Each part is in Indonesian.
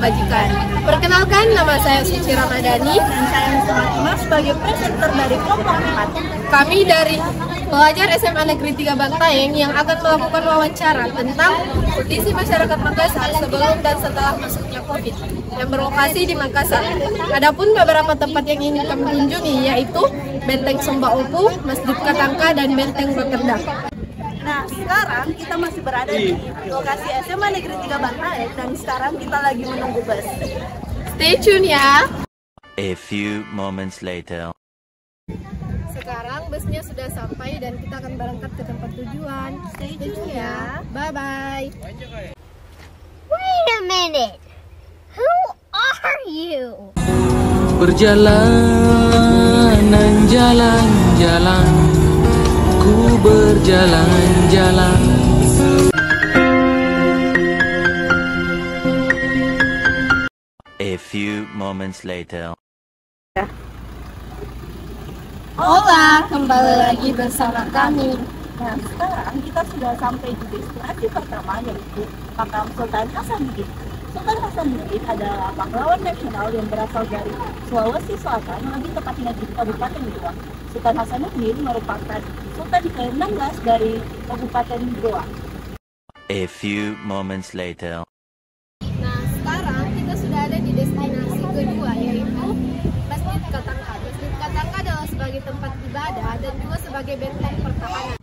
kebajikan. Perkenalkan, nama saya Suci Ramadhani Dan saya Fatimah sebagai presenter dari kelompok 4. Kami dari pelajar SMA Negeri 3 Bantaeng yang akan melakukan wawancara tentang kondisi masyarakat Makassar sebelum dan setelah masuknya COVID yang berlokasi di Makassar. Adapun beberapa tempat yang ingin kami kunjungi yaitu Benteng Sumba Upu, Masjid Katangka, dan Benteng Bakerda. Nah, sekarang kita masih berada di lokasi SMA Negeri 3 Bantaeng dan sekarang kita lagi menunggu bus. Stay tune ya! A few moments later. Sekarang busnya sudah sampai dan kita akan berangkat ke tempat tujuan. Stay tune ya! Bye-bye! Wait a minute. Who are you? Perjalanan jalan-jalan, ku berjalan-jalan. A few moments later. Hola, kembali lagi bersama kami. Nah, sekarang kita sudah sampai di destinasi pertama yaitu Makam Sultan Hasanuddin. Sultan Hasanuddin adalah pahlawan nasional yang berasal dari Sulawesi Selatan, lebih tepatnya di Kabupaten Goa. Sultan Hasanuddin merupakan Sultan ke-16 dari Kabupaten Goa. A few moments later. Nah, sekarang kita sudah ada di destinasi kedua yaitu Masjid Katangka. Masjid Katangka adalah sebagai tempat ibadah dan juga sebagai benteng pertahanan.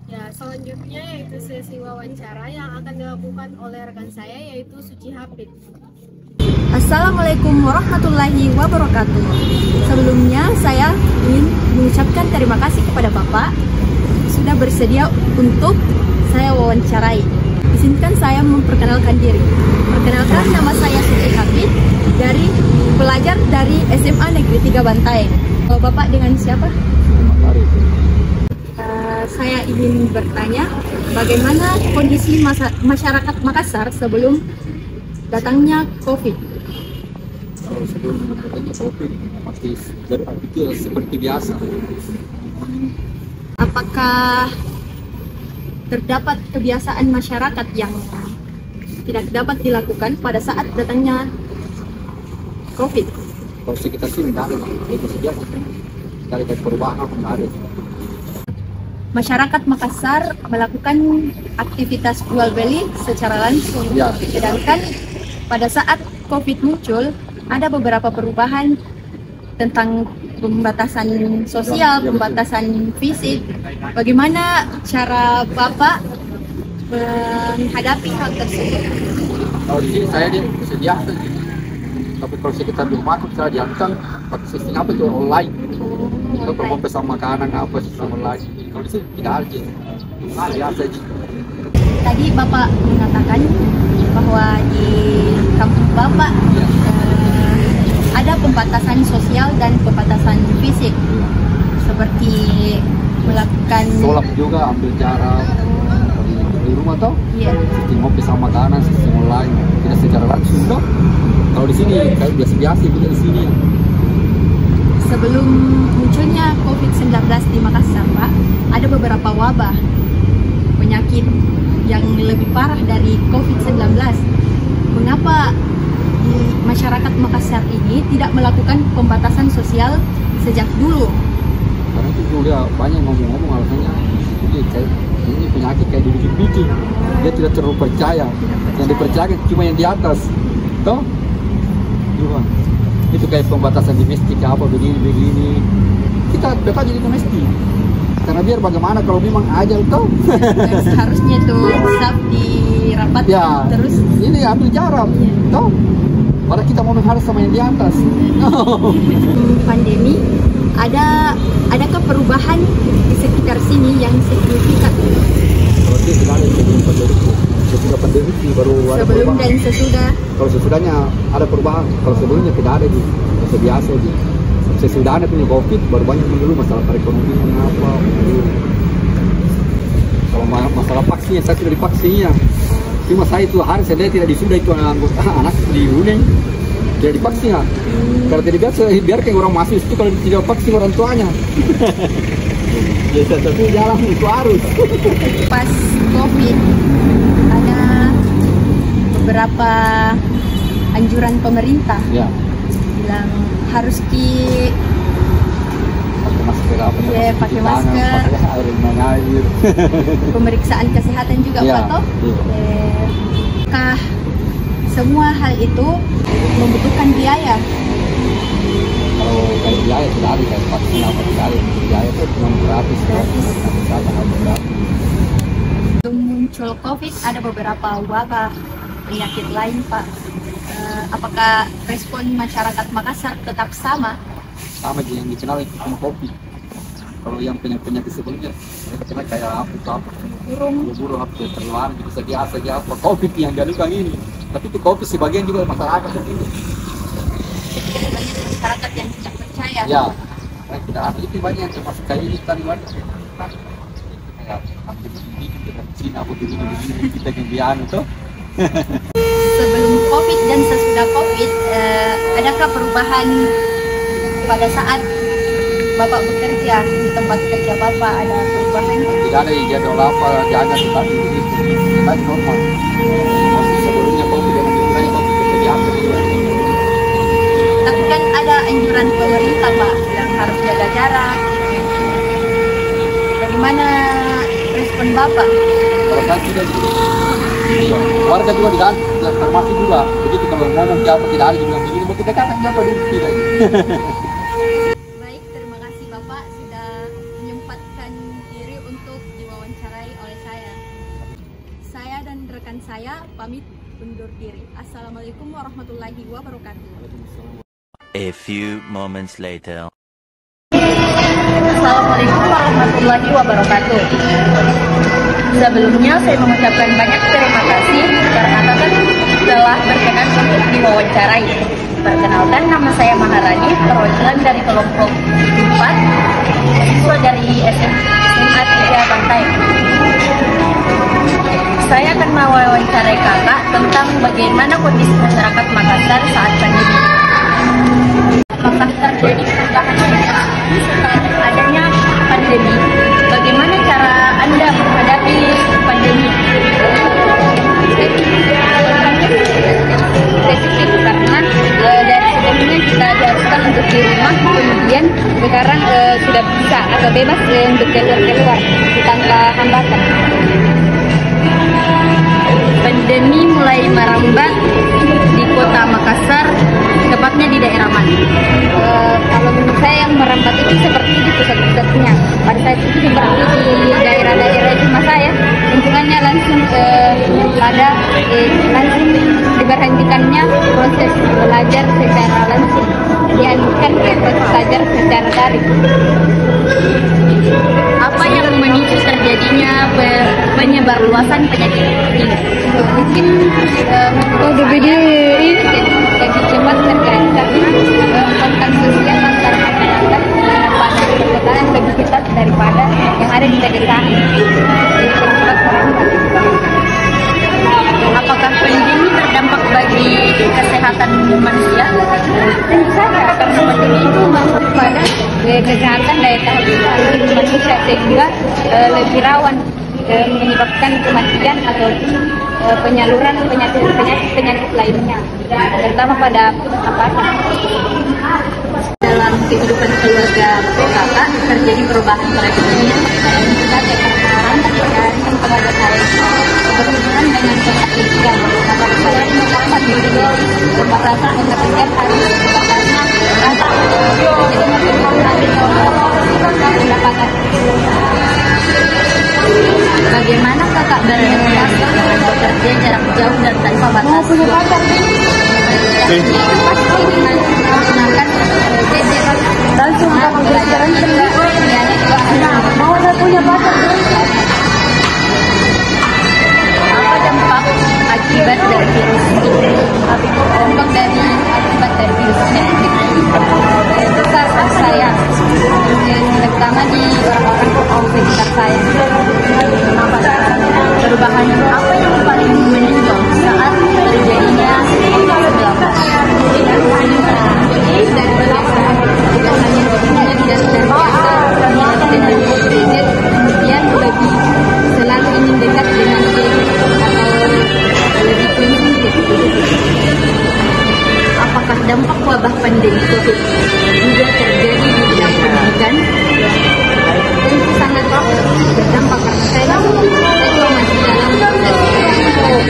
Ya, selanjutnya yaitu sesi wawancara yang akan dilakukan oleh rekan saya yaitu Suci Hafid. Assalamualaikum warahmatullahi wabarakatuh. Sebelumnya saya ingin mengucapkan terima kasih kepada Bapak sudah bersedia untuk saya wawancarai. Izinkan saya memperkenalkan diri. Perkenalkan, nama saya Suci Hafid dari pelajar dari SMA Negeri 3 Bantaeng. Kalau Bapak dengan siapa? Saya ingin bertanya bagaimana kondisi masyarakat Makassar sebelum datangnya COVID. Kalau sebelum datangnya COVID masih berpikir seperti biasa. Apakah terdapat kebiasaan masyarakat yang tidak dapat dilakukan pada saat datangnya COVID? Kalau kita sih tidak ada, itu biasa. Dari perubahan tidak ada. Masyarakat Makassar melakukan aktivitas jual beli secara langsung, Ya. Sedangkan pada saat COVID muncul ada beberapa perubahan tentang pembatasan sosial, Ya, pembatasan fisik. Bagaimana cara Bapak menghadapi hal tersebut? Kalau di sini saya dia biasa. Tapi kalau sekitar rumah saya diantar pakai sistem apa itu online. Kita perlu pesan makanan apa sistem online. Kalau di sini tidak ada. Biasa aja. Tadi Bapak mengatakan bahwa di kampung Bapak ada pembatasan sosial dan pembatasan fisik, seperti melakukan Sholat juga ambil jarak di rumah toh. Iya. Sistem mau pesan makanan sistem online tidak secara langsung toh. Kalau di sini kayak biasa-biasa juga di sini. Sebelum munculnya COVID-19 di Makassar, Pak, ada beberapa wabah penyakit yang lebih parah dari COVID-19. Mengapa di masyarakat Makassar ini tidak melakukan pembatasan sosial sejak dulu? Karena itu juga banyak ngomong-ngomong alasannya ini penyakit kayak dikit-dikit. Dia tidak terlalu percaya. Yang dipercayakan cuma yang di atas. Toh? Juga. Itu kayak pembatasan domestik apa begini. Kita tetap jadi domestik. Karena biar bagaimana kalau memang ajal toh. Seharusnya tuh tetap dirapatkan Ya, terus. ini ambil jarak. Toh? Padahal kita mau menghadap sama yang di atas. Pandemi adakah perubahan di sekitar sini yang signifikan? Kalau dia tidak ada sebelum pandemi. Sesudah pandemi baru ada Sebelum perubahan. dan sesudah. Kalau sesudahnya ada perubahan, kalau sebelumnya tidak ada di biasa aja. Sesudahnya punya COVID baru banyak dulu masalah perekonomian apa. Kalau masalah vaksinnya saya sudah divaksinnya. Cuma saya itu hari saya tidak disudah itu anggota anak di Uneng tidak divaksin ya. Kalau tidak biasa biarkan orang masuk itu kalau tidak vaksin orang tuanya. Biasa tapi jalan itu harus. Pas COVID ada anjuran pemerintah. Ya. Bilang harus Pakai masker apa? Iya, pakai masker. Pakai air mengalir. Pemeriksaan kesehatan juga Iya, Pak toh. iya. Kah semua hal itu membutuhkan biaya. Kalau kayak biaya sudah ada kayak vaksin apa biaya itu cuma gratis. Sebelum muncul COVID ada beberapa wabah penyakit lain Pak. Apakah respon masyarakat Makassar tetap sama? Sama yang dikenal itu cuma kopi. Kalau yang penyakit sebelumnya dikenal kayak apa burung apa terluar bisa biasa apa COVID yang diadukan ini. Tapi itu COVID sebagian juga masyarakat ini. Banyak masyarakat yang tidak percaya. Ya, tidak ada itu banyak yang termasuk kayak ini tadi kayak hampir dengan Cina apa dulu kita kebiasaan itu. Sebelum COVID dan sesudah COVID, adakah perubahan pada saat Bapak bekerja di tempat kerja Bapak, ada perubahan? Tidak ada jadwal apa jaga tetapi begitu kita normal. Masih sebelumnya COVID dengan dimulai COVID kebiasaan juga. Tapi kan ada anjuran pemerintah Pak yang harus jaga jarak. Bagaimana respon Bapak? Kalau saya tidak warga juga di dalam termasuk juga begitu kalau ngomong siapa tidak ada juga begini mau kita katakan siapa dulu tidak. Baik, terima kasih Bapak sudah menyempatkan diri untuk diwawancarai oleh saya. Saya dan rekan saya pamit undur diri. Assalamualaikum warahmatullahi wabarakatuh. A few moments later. Assalamualaikum warahmatullahi wabarakatuh. Sebelumnya saya mengucapkan banyak terima kasih karena kakak telah berkenan untuk diwawancarai. Perkenalkan, nama saya Maharani, perwakilan dari kelompok 4, siswa dari SMA 3 Bantai. Saya akan mewawancarai kakak tentang bagaimana kondisi masyarakat Makassar saat pandemi. Apakah terjadi perubahan setelah adanya pandemi? Bagaimana cara Anda menghadapi pandemi? Spesifik karena dari sebelumnya kita diharuskan untuk di rumah, kemudian sekarang sudah bisa agak bebas untuk keluar tanpa hambatan. Pandemi mulai merambat di kota Makassar, tepatnya di daerah mana? Kalau menurut saya yang merambat itu seperti di pusat-pusatnya. Pada saat itu seperti di daerah-daerah rumah saya, lingkungannya langsung pada langsung diberhentikannya proses belajar secara langsung, dialihkan ke proses belajar secara daring. Apa yang memicu terjadinya penyebarluasan penyakit ini? Mungkin lebih cepat terkait kontak sosial antara masyarakat pada perkotaan lebih ketat daripada yang ada di pedesaan. Apakah pandemi berdampak bagi kesehatan manusia? Tentu saja, karena pandemi itu masuk pada kesehatan daya tahan tubuh manusia sehingga lebih rawan menyebabkan kematian atau penyaluran penyakit lainnya, terutama pada pernapasan. Dalam kehidupan keluarga kakak terjadi perubahan perekonomian kita terkait kepada saya berhubungan dengan tempat tinggal. Maka saya mendapat diri tempat rasa untuk tinggal harus karena rasa jadi pendapatan. Bagaimana kakak beradaptasi dengan bekerja jarak jauh dan tanpa batas waktu? Pasti dengan menggunakan gadget langsung kamu belajaran sendiri. Mau saya punya pacar? Apa dampak akibat dari virus ini? Dampak dari akibat dari virus ini besar saya, terutama di orang-orang sekitar saya. Perubahan apa yang paling menonjol saat terjadinya COVID-19? Kemudian bagi selalu ingin dekat dengan diri atau lebih penting. wabah pandemi COVID juga terjadi di bidang pendidikan, tentu sangat berdampak karena saya juga masih dalam proses penerapan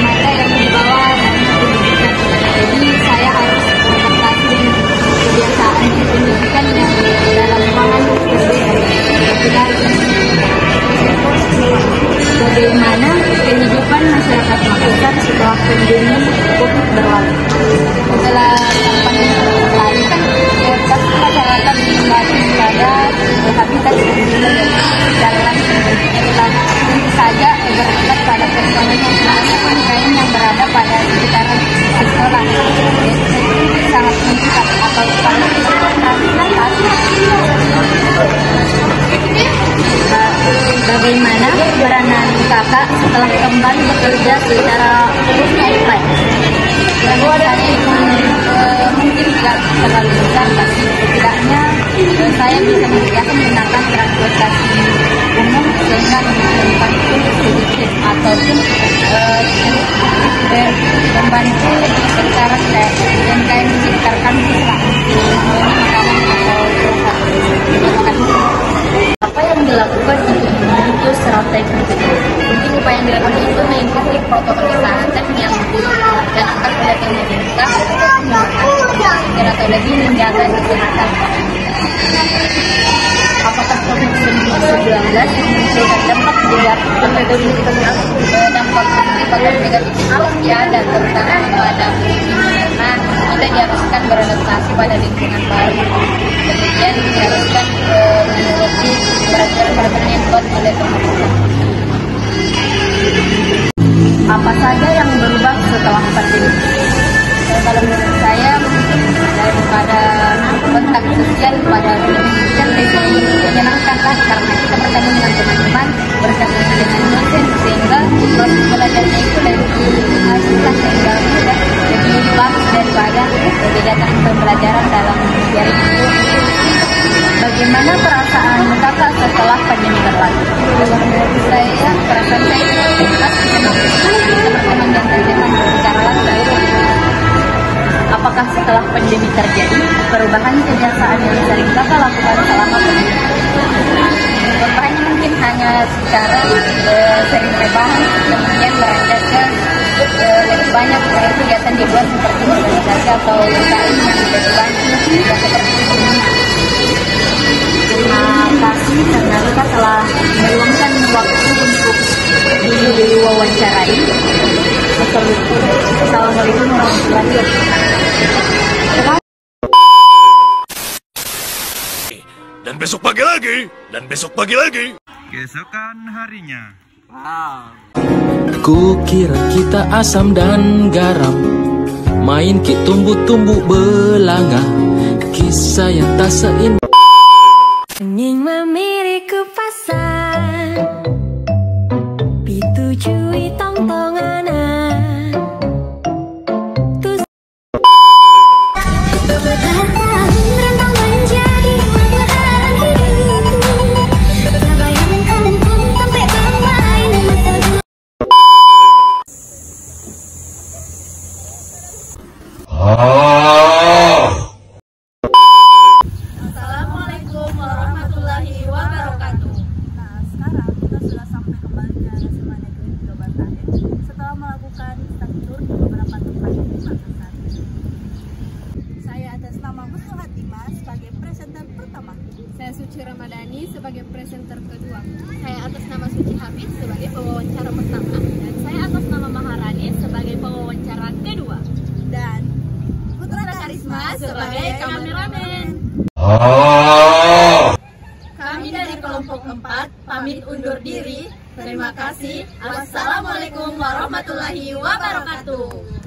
mata yang dibawa pendidikan. Jadi saya harus beradaptasi dengan kebiasaan pendidikan yang dalam ruangan berbeda. Bagaimana kehidupan masyarakat Makassar setelah pandemi COVID berlalu? Setelah pandemi berlalu kan pasti masyarakat kembali pada habitat sendiri dan tentu saja berdekat pada personil yang berada pada sekitaran sekolah. Sangat meningkat atau bagaimana peranan kakak setelah kembali bekerja secara offline? Mungkin tidak terlalu besar, tapi setidaknya saya bisa menggunakan transportasi umum sehingga membantu sedikit ataupun membantu secara dan kayak menciptakan apa yang dilakukan untuk memutus rantai penularan? Mungkin upaya yang dilakukan itu mengikuti protokol kesehatan yang dilakukan oleh pemerintah atau lebih menjaga kesehatan. Apakah COVID-19 memberikan dampak negatif? Ya, dan terutama pada karena kita diharuskan beradaptasi pada lingkungan baru, kemudian diharuskan mengikuti peraturan yang dibuat oleh pemerintah. Apa saja yang berubah setelah pandemi? Kalau menurut saya mungkin daripada kontak sosial pada pendidikan lebih menyenangkan lah, karena kita bertemu dengan teman-teman, bertemu dengan dosen, sehingga proses belajarnya itu lebih susah sehingga lebih bagus daripada kegiatan pembelajaran dalam jaring itu. Bagaimana perasaan kakak setelah pandemi berlalu? Menurut saya, perasaan saya itu pasti senang bisa berteman dan teman secara langsung. Apakah setelah pandemi terjadi perubahan kebiasaan yang sering kakak lakukan selama pandemi? Perubahannya mungkin hanya secara sering rebahan, kemudian beranjak ke lebih banyak kegiatan di luar seperti organisasi atau UKM yang lebih banyak ya, seperti itu. Terima kasih karena kita telah meluangkan waktu untuk diwawancarai. Assalamualaikum warahmatullahi wabarakatuh. Dan besok pagi lagi, dan besok pagi lagi. Keesokan harinya. Ku kira kita asam dan garam, main ki tumbuh-tumbuh belanga, kisah yang tak seindah. Ingin memilih ke pasar, pitujui tong-tonganan. Bertahun rentang menjadi perjalanan hidupku, tak bayangkan pun sampai bermain masa dulu. Assalamualaikum warahmatullahi wabarakatuh. Nah, sekarang kita sudah sampai kembali ke SMA Negeri 3 Bantaeng setelah melakukan study tour di beberapa tempat di Makassar. Saya atas nama Husnul Hatimah sebagai presenter pertama. Saya Suci Ramadhani sebagai presenter kedua. Saya atas nama Suci Hafiz sebagai pewawancara pertama. Dan saya atas nama Maharani sebagai pewawancara kedua. Dan Putra Karisma sebagai kameramen. Kami dari kelompok 4 pamit undur diri. Terima kasih. Wassalamualaikum warahmatullahi wabarakatuh.